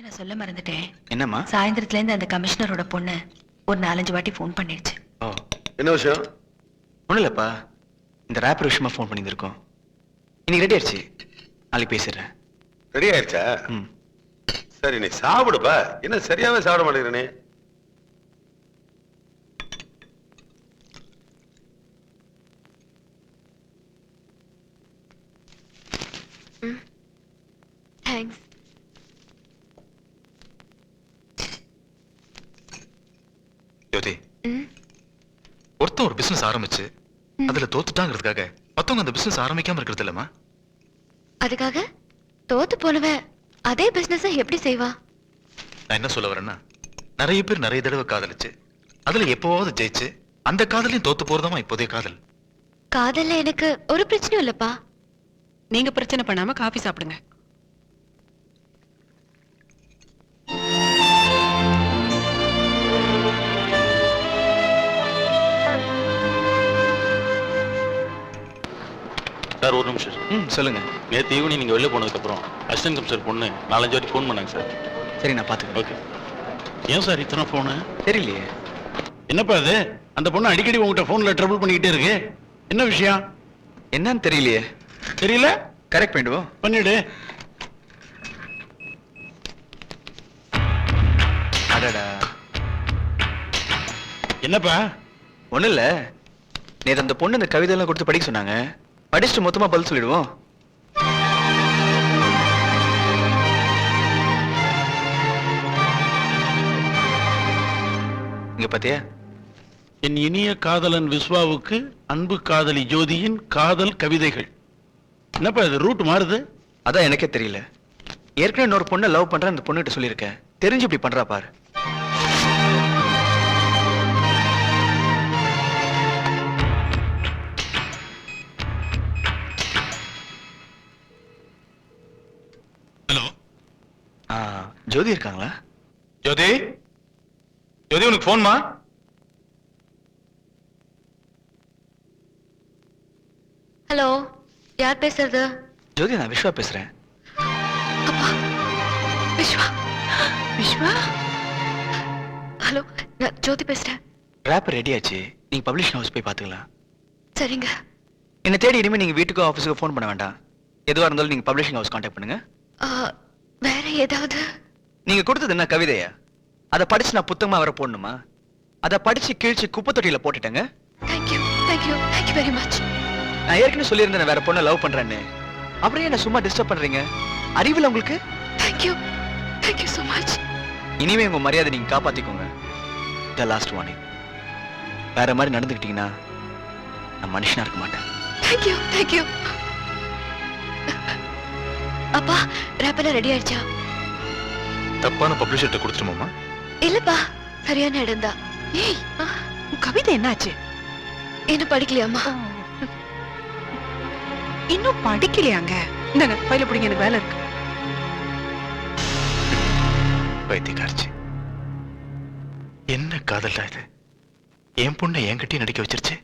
நான் சொல்ல மறந்துட்டேன். என்னம்மா? சாயந்தரத்துல இருந்து அந்த கமிஷனரோட பொண்ணு ஒரு 4-5 வாட்டி ஃபோன் பண்ணிடுச்சு. ஓ, என்ன விஷயம்? ஒன்றும் இல்லைப்பா, இந்த ரேப்பர் விஷயமா ஃபோன் பண்ணியிருக்கோம். இன்னைக்கு ரெடி ஆயிடுச்சு, நாளைக்கு பேசிடுறேன். ரெடி ஆயிடுச்சா? ம். சரி, நீ சாப்பிடுப்பா. என்ன சரியாவே சாப்பிட மாட்டேங்கிறனே? தேங்க்ஸ். யோதி, ஒருத்தன் ஒரு பிசினஸ் ஆரம்பிச்சு அதுல தோத்துட்டாங்கிறதுக்காக மத்தவங்க அந்த பிசினஸ் ஆரம்பிக்காம இருக்கிறது இல்லம்மா. அதுக்காக தோத்து போனவ அதே பிசினஸ் எப்படி செய்வா? நான் என்ன சொல்ல வரேன்னா, நிறைய பேர் நிறைய தடவை காதலிச்சு அதுல எப்பவாவது ஜெயிச்சு அந்த காதலையும் தோத்து போறதாமா இப்போதைய காதல். காதல்ல எனக்கு ஒரு பிரச்சனையும் இல்லப்பா. நீங்க பிரச்சனை பண்ணாம காபி சாப்பிடுங்க. சார் ஒரு நிமிஷம் சார். ம், சொல்லுங்க. நேற்று ஈவினிங் நீங்கள் வெளில போனதுக்கப்புறம் அசிஸ்டன்ட் கமிஷனர் பொண்ணு 4-5 வாட்டி ஃபோன் பண்ணாங்க சார். சரி, நான் பார்த்துக்கிறேன். ஓகே. ஏன் சார் இத்தனை ஃபோனு? தெரியலையே. என்னப்பா அது? அந்த பொண்ணு அடிக்கடி உங்கள்கிட்ட ஃபோனில் ட்ரபிள் பண்ணிக்கிட்டே இருக்கு. என்ன விஷயம்? என்னன்னு தெரியலையே. தெரியல? கரெக்ட் பண்ணிடுவோம். பண்ணிடு. அடடா, என்னப்பா? ஒன்றும் இல்லை, நேற்று அந்த பொண்ணு இந்த கவிதையெல்லாம் கொடுத்து படிக்க சொன்னாங்க. படிச்சுட்டு மொத்தமா பதில் சொல்லிடுவோம். இங்க பாத்தியா? என் இனிய காதலன் விஸ்வாவுக்கு அன்பு காதலி ஜோதியின் காதல் கவிதைகள். என்னப்பா இது ரூட் மாறுது? அதான் எனக்கே தெரியல. ஏற்கனவே இன்னொரு பொண்ணை லவ் பண்றேன் அந்த பொண்ணுகிட்ட சொல்லியிருக்கேன். தெரிஞ்சு இப்படி பண்றா பாரு. ஹலோ, ஜோதி இருக்காங்களா? ஜோதி, ஜோதி உனக்கு போன்மா? ஹலோ, யார் பேசுறது? ஜோதி, நான் விஸ்வா பேசுறேன். அப்பா, விஸ்வா. விஸ்வா? ஹலோ, நான் ஜோதி பேசுறேன். ரேப்பர் ரெடி ஆச்சு, நீங்க பப்ளிஷிங் ஹவுஸ் போய் பாத்துக்கலாம். சரிங்க. என்ன தேடி இனிமே நீங்க வீட்டுக்கோ ஆஃபீஸுக்கோ ஃபோன் பண்ண வேண்டாம். எதுவா இருந்தாலும் நீங்க பப்ளிஷிங் ஹவுஸ் கான்டாக்ட் பண்ணுங்க. வேற ஏதாவது? நீங்க கொடுத்தது என்ன கவிதையா? அதை படிச்சு நான் புத்தகமா வர போடணுமா? அதை படிச்சு கிழிச்சு குப்பை தொட்டியில போட்டுட்டேங்க. Thank you, thank you, thank you very much. நான் ஏற்கனவே சொல்லியிருந்தேன் வேற பொண்ணை லவ் பண்றேன்னு. அப்புறம் என்ன சும்மா டிஸ்டர்ப் பண்றீங்க? அறிவில் உங்களுக்கு? Thank you, thank you so much. இனிமே உங்க மரியாதை நீங்க காப்பாத்திக்கோங்க. The last warning. வேற மாதிரி நடந்துக்கிட்டீங்கன்னா நான் மனுஷனா இருக்க மாட்டேன். Thank you, thank you. அப்பா, ரேப்பெல்லாம் ரெடி ஆயிடுச்சா? தப்பான பப்ளிஷர்ட்ட கொடுத்துருமாமா? இல்லப்பா, சரியான இடம் தான். ஏய், உன் கவிதை என்னாச்சு? என்ன படிக்கலையாமா? இன்னும் படிக்கலையாங்க? இந்தாங்க ஃபைல பிடிங்க, எனக்கு வேலை இருக்கு. வைத்தியக்காரச்சி, என்ன காதல்டா இது? என் பொண்ணை என்கிட்டயே நடிக்க வச்சிருச்சு.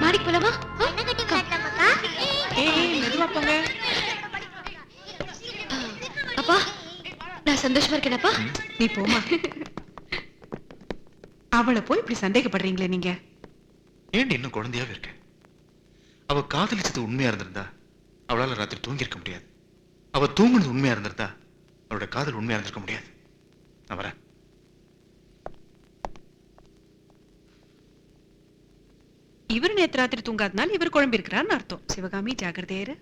மாடிக்கு போலாமா? ஏய், மெதுவா போங்க. அப்பா, நான் சந்தோஷமா இருக்கேனப்பா. நீ போமா. அவளை போய் இப்படி சந்தேகப்படுறீங்களே நீங்க? ஏன் இன்னும் குழந்தையாவே இருக்கு? அவ காதலிச்சது உண்மையா இருந்திருந்தா அவளால ராத்திரி தூங்கி இருக்க முடியாது. அவ தூங்குனது உண்மையா இருந்திருந்தா அவளோட காதல் உண்மையா இருந்திருக்க முடியாது. நான் வரேன். இவர் நேத்து ராத்திரி தூங்காதனால இவர் குழம்பி இருக்கிறான்னு அர்த்தம். சிவகாமி ஜாக்கிரதையாரு.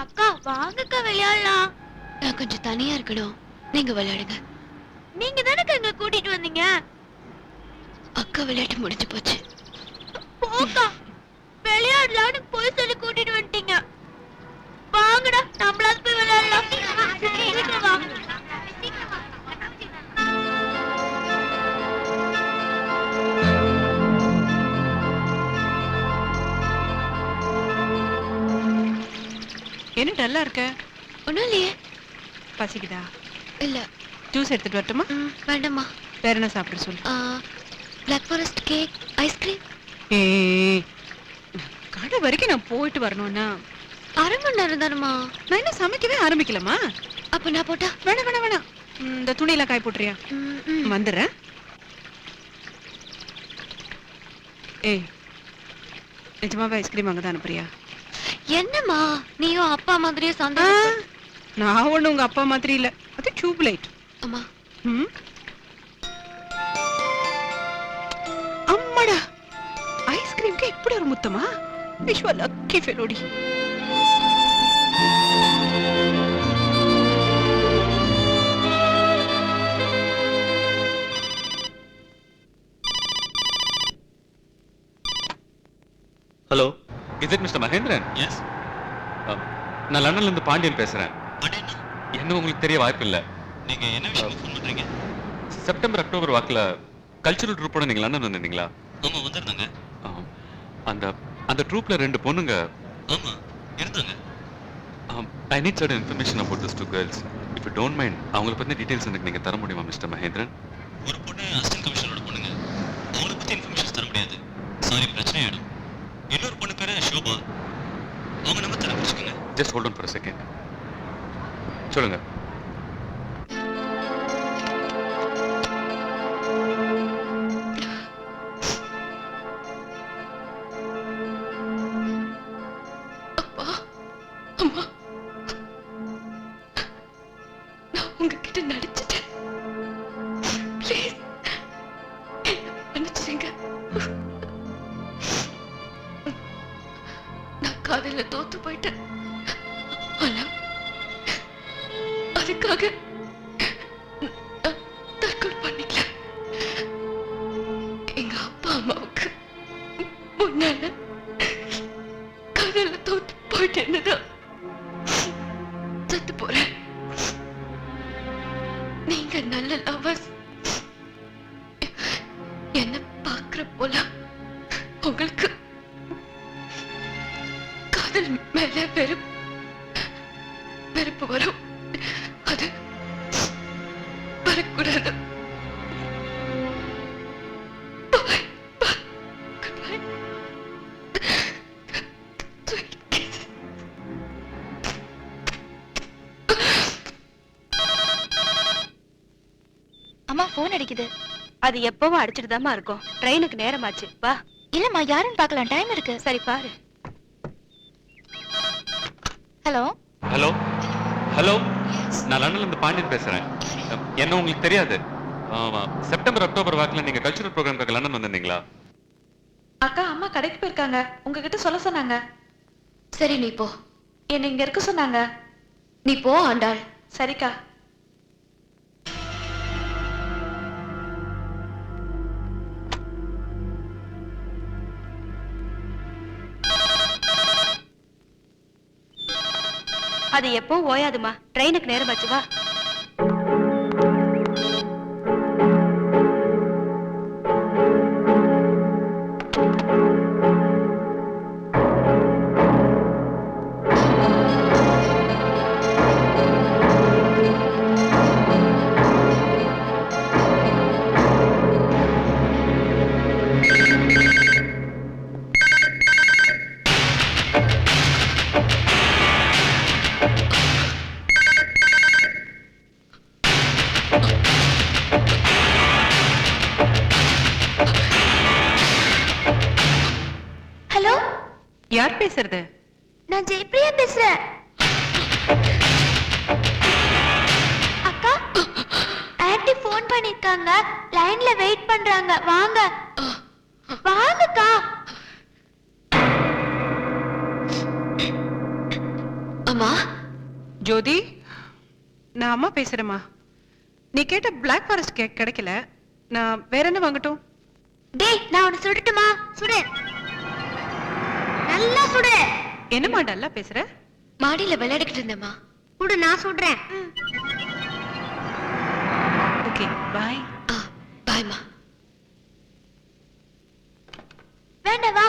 அக்கா, வாங்கக்கா விளையாடலாம். நான் கொஞ்சம் தனியா இருக்கணும், நீங்க விளையாடுங்க. நீங்க தானே எங்களை கூட்டிட்டு வந்தீங்க. அக்கா விளையாட்டு முடிஞ்சு போச்சு. போக்கா, விளையாடலாம்னு போய் சொல்லி கூட்டிட்டு வந்துட்டீங்க. வாங்கடா, நம்மளால போய் விளையாடலாம். சீக்கிரம் வாங்க. என்ன டல்லா இருக்க? ஒண்ணும் இல்லையே. பசிக்குதா? இல்ல. ஜூஸ் எடுத்துட்டு வரட்டுமா? வேண்டாமா. வேற என்ன சாப்பிட சொல்லு. Black forest cake, ice cream. ஏய், கடை வரைக்கும் நான் போயிட்டு வரணும்னா 1/2 மணி நேரம் தானம்மா. நான் இன்னும் சமைக்கவே ஆரம்பிக்கலமா. அப்ப நான் போட்டா? வேணாம் வேணாம் வேணாம். இந்த துணியெல்லாம் காய போட்டுறியா? வந்துடுறேன். ஏய், நிஜமாவே ஐஸ்கிரீம் அங்கதான் அனுப்புறியா? என்னம்மா நீயும் அப்பா மாதிரியே சந்தோஷம். நான் ஒண்ணு உங்க அப்பா மாதிரி இல்ல, அது டியூப் லைட். அம்மா அம்மாடா, ஐஸ்கிரீம்க்கு இப்படி ஒரு முத்தமா? விஷ்வா லக்கி ஃபெலோடி. Hello, is it mister Mahendran? Yes. நான் லண்டன்ல இருந்து பாண்டியன் பேசுறேன். என்ன உங்களுக்கு தெரிய வாய்ப்பு இல்ல. நீங்க என்ன விஷயமா ஃபோன் பண்றீங்க? செப்டம்பர் அக்டோபர் வாக்குல கல்ச்சுரல் ட்ரூப்போட நீங்க லண்டன் வந்திருந்தீங்களா? ஆமா, வந்திருந்தாங்க. அந்த அந்த ட்ரூப்ல 2 பொண்ணுங்க. ஆமா, இருந்தாங்க. I need certain information about this 2 girls. If you don't mind அவங்கள பத்தி டீடைல்ஸ் எனக்கு நீங்க தர முடியுமா மிஸ்டர் மகேந்திரன்? ஒரு பொண்ணு அசிஸ்டன்ட் கமிஷனரோட பொண்ணுங்க. அவங்கள பத்தி இன்ஃபர்மேஷன் தர முடியாது. சாரி, பிரச்சனை ஆயிடும். இன்னொரு பொண்ணு பேரு ஷோபா. அவங்க நம்ம தர பிடிச்சுக்கங்க. Just hold on for a second. சொல்லுங்க. அம்மா, நான் உங்ககிட்ட நடிச்சிட்டேன். ப்ளீஸ் மன்னிச்சிடுங்க. நான் காதல தோத்து போயிட்டேன். ஆனா அதுக்காக நான் தற்கொலை பண்ணிக்கல. எங்க அப்பா அம்மாவுக்கு முன்னால காதல தோத்து போயிட்டேன்னுதான் செத்து போறேன். நீங்க நல்ல லவர்ஸ். என்ன பாக்குற போல உங்களுக்கு காதல் மேல வெறுப்பு வரும். அது வரக்கூடாது. Bye. Bye. Goodbye. Sweet kiss. அம்மா, போன் அடிக்குது. அது எப்பவும் அடிச்சிட்டுதாம்மா இருக்கும். ட்ரெயினுக்கு நேரமாச்சு, வா. இல்லம்மா, யாருன்னு பார்க்கலாம், டைம் இருக்கு. சரி பாரு. ஹலோ ஹலோ ஹலோ, நான் லண்டன்ல இருந்து பாண்டியன் பேசுறேன். என்ன உங்களுக்கு தெரியாது? செப்டம்பர் அக்டோபர் வாக்குல நீங்க கல்ச்சுரல் ப்ரோக்ராம்காக லண்டன் வந்திருந்தீங்களா? அக்கா, அம்மா கடைக்கு போயிருக்காங்க, உங்ககிட்ட சொல்ல சொன்னாங்க. சரி, நீ போ. என்ன இங்க இருக்க சொன்னாங்க. நீ போ ஆண்டாள். சரிக்கா. அது எப்போ ஓயாதுமா. ட்ரெயினுக்கு நேரமாச்சு, வா. ஹலோ, யார் பேசுறது? நான் ஜெயப்பிரியா பேசுறேன். அக்கா, ஆன்ட்டி ஃபோன் பண்ணிருக்காங்க, லைன்ல வெயிட் பண்றாங்க, வாங்க. வாங்கக்கா. அம்மா. ஜோதி, நான் அம்மா பேசுறேம்மா. நீ கேட்ட பிளாக் ஃபாரஸ்ட் கேக் கிடைக்கல. நான் வேற என்ன வாங்கட்டும்? டேய், நான் உன்னை சுடட்டுமா? சுடு, நல்லா சுடு. என்னம்மா டல்லா பேசுற? மாடியில விளையாடிக்கிட்டு இருந்தேம்மா. சுடு, நான் சுடுறேன். ஓகே, பாய். பாய்மா. வேண்டாம், வா,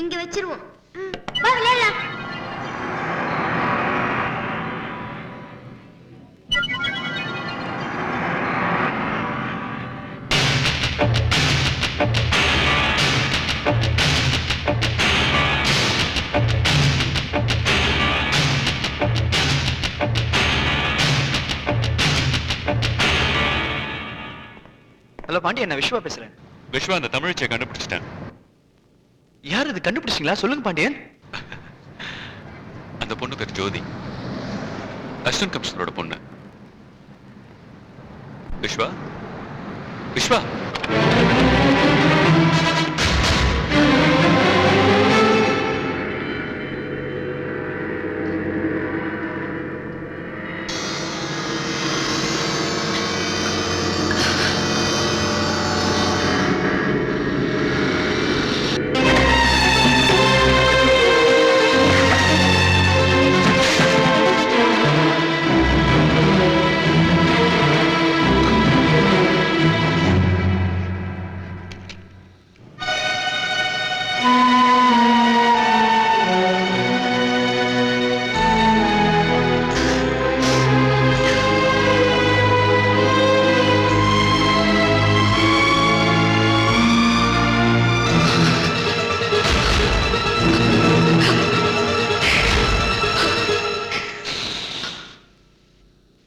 இங்க வச்சிருவோம். வா, விளையாடலாம். பாண்டியன், நான் விஸ்வா பேசுறேன். விஸ்வா அந்த தமிழச்சியை கண்டுபிடிச்சிட்டேன். யார் இது, கண்டுபிடிச்சிங்களா? சொல்லுங்க பாண்டியன். அந்த பொண்ணு பேர் ஜோதி, அசிஸ்டன்ட் கமிஷனரோட பொண்ணு. விஸ்வா, விஸ்வா,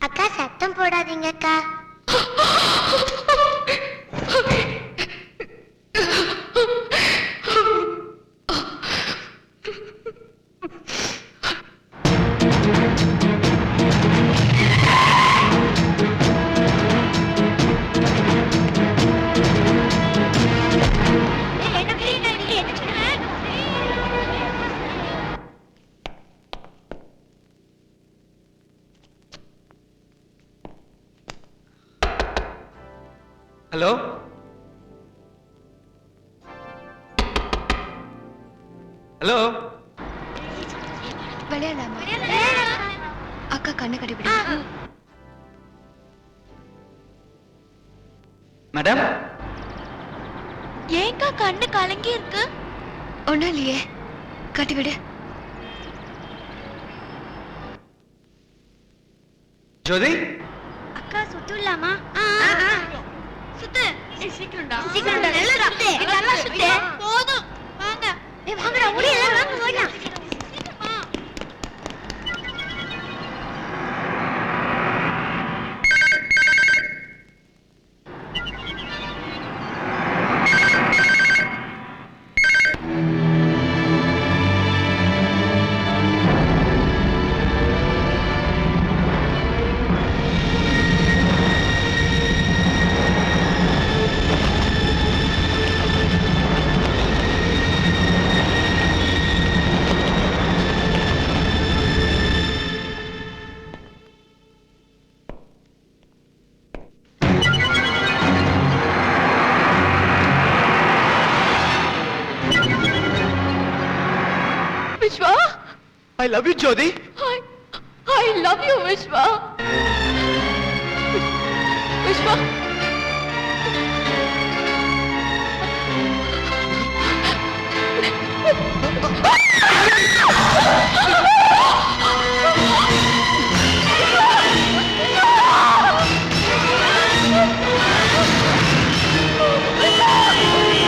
அக்கா சத்தம் போடாதீங்க அக்கா. Hello, hello. விளையாடலாமா? அக்கா கண்ணு கட்டிப்பிடி. மேடம், ஏங்கா கண்ணு கலங்கி இருக்கு? ஒண்ணும் இல்லையே, கட்டிவிடு. ஜோதி, அக்கா சுத்துலாமா? சுத்து. சீக்கிரம்டா. சீக்கிரம்டா, நல்லா சுத்து. நல்லா சுத்து. போதும், வாங்க. வாங்கடா, முடியல, வாங்க போலாம். Vishwa, I love you, Jothi. I love you, Vishwa. Vishwa, I love you, Jothi.